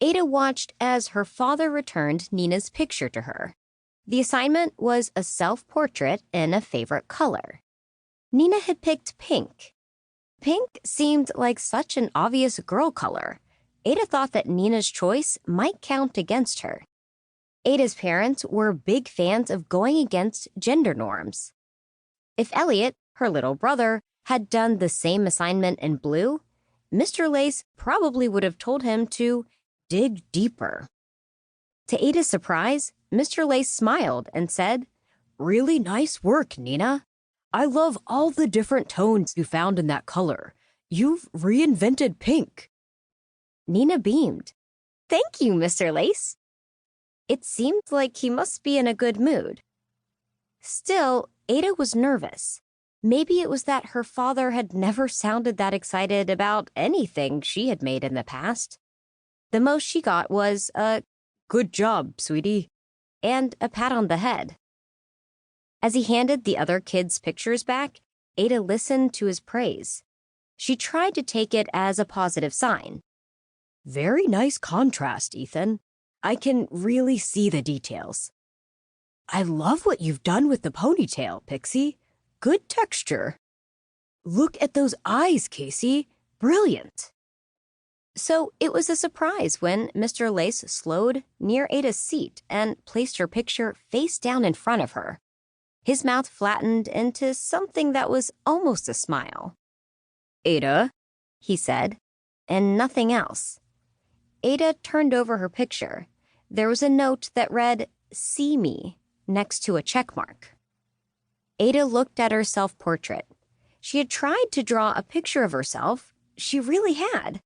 Ada watched as her father returned Nina's picture to her. The assignment was a self-portrait in a favorite color. Nina had picked pink. Pink seemed like such an obvious girl color. Ada thought that Nina's choice might count against her. Ada's parents were big fans of going against gender norms. If Elliot, her little brother, had done the same assignment in blue, Mr. Lace probably would have told him to dig deeper. To Ada's surprise, Mr. Lace smiled and said, "Really nice work, Nina. I love all the different tones you found in that color. You've reinvented pink." Nina beamed. "Thank you, Mr. Lace." It seemed like he must be in a good mood. Still, Ada was nervous. Maybe it was that her father had never sounded that excited about anything she had made in the past. The most she got was a "good job, sweetie," and a pat on the head. As he handed the other kids' pictures back, Ada listened to his praise. She tried to take it as a positive sign. "Very nice contrast, Ethan. I can really see the details. I love what you've done with the ponytail, Pixie. Good texture. Look at those eyes, Casey. Brilliant." So it was a surprise when Mr. Lace slowed near Ada's seat and placed her picture face down in front of her. His mouth flattened into something that was almost a smile. "Ada," he said, and nothing else. Ada turned over her picture. There was a note that read, "See me," next to a check mark. Ada looked at her self-portrait. She had tried to draw a picture of herself. She really had.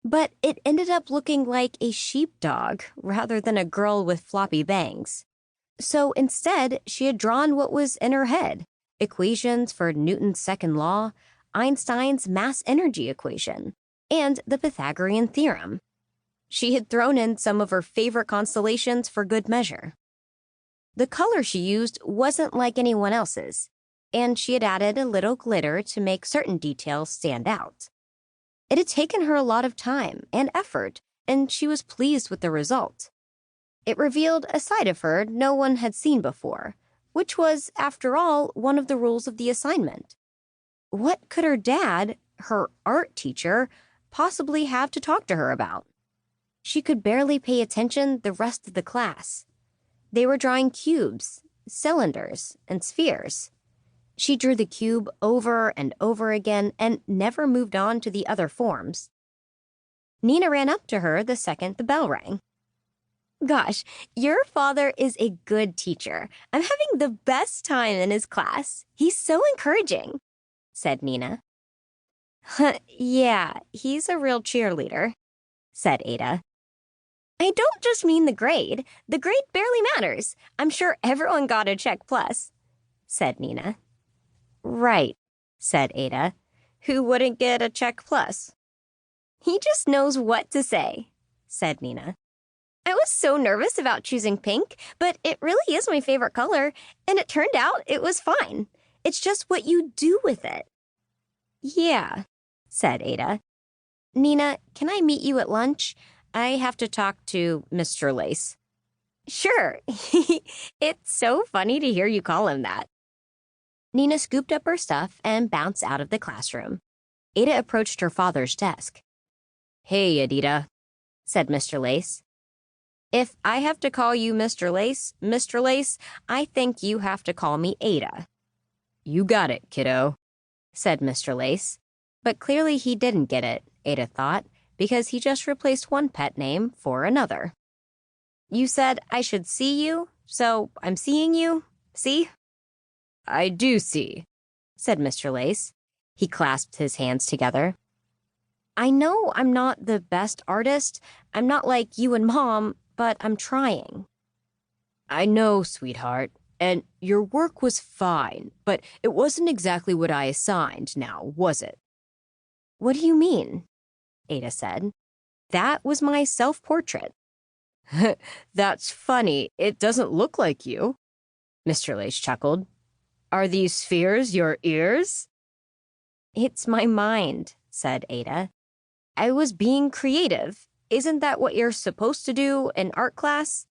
But it ended up looking like a sheepdog rather than a girl with floppy bangs. So instead, she had drawn what was in her head: equations for Newton's second law, Einstein's mass energy equation, and the Pythagorean theorem. She had thrown in some of her favorite constellations for good measure. The color she used wasn't like anyone else's, and she had added a little glitter to make certain details stand out. It had taken her a lot of time and effort, and she was pleased with the result. It revealed a side of her no one had seen before, which was, after all, one of the rules of the assignment. What could her dad, her art teacher, possibly have to talk to her about? She could barely pay attention the rest of the class. They were drawing cubes, cylinders, and spheres. She drew the cube over and over again and never moved on to the other forms. Nina ran up to her the second the bell rang. "Gosh, your father is a good teacher. I'm having the best time in his class. He's so encouraging," said Nina. "Yeah, he's a real cheerleader," said Ada. "I don't just mean the grade. The grade barely matters. I'm sure everyone got a check plus," said Nina. "Right," said Ada. "Who wouldn't get a check plus?" "He just knows what to say," said Nina. "I was so nervous about choosing pink, but it really is my favorite color, and it turned out it was fine. It's just what you do with it." "Yeah," said Ada. "Nina, can I meet you at lunch? I have to talk to Mr. Lace." "Sure." It's so funny to hear you call him that. Nina scooped up her stuff and bounced out of the classroom. Ada approached her father's desk. "Hey, Adita," said Mr. Lace. "If I have to call you Mr. Lace, I think you have to call me Ada." "You got it, kiddo," said Mr. Lace. But clearly he didn't get it, Ada thought, because he just replaced one pet name for another. "You said I should see you, so I'm seeing you, see?" "I do see," said Mr. Lace. He clasped his hands together. "I know I'm not the best artist. I'm not like you and Mom, but I'm trying." "I know, sweetheart, and your work was fine, but it wasn't exactly what I assigned now, was it?" "What do you mean?" Ada said. "That was my self-portrait." "That's funny. It doesn't look like you." Mr. Lace chuckled. "Are these spheres your ears?" "It's my mind," said Ada. "I was being creative. Isn't that what you're supposed to do in art class?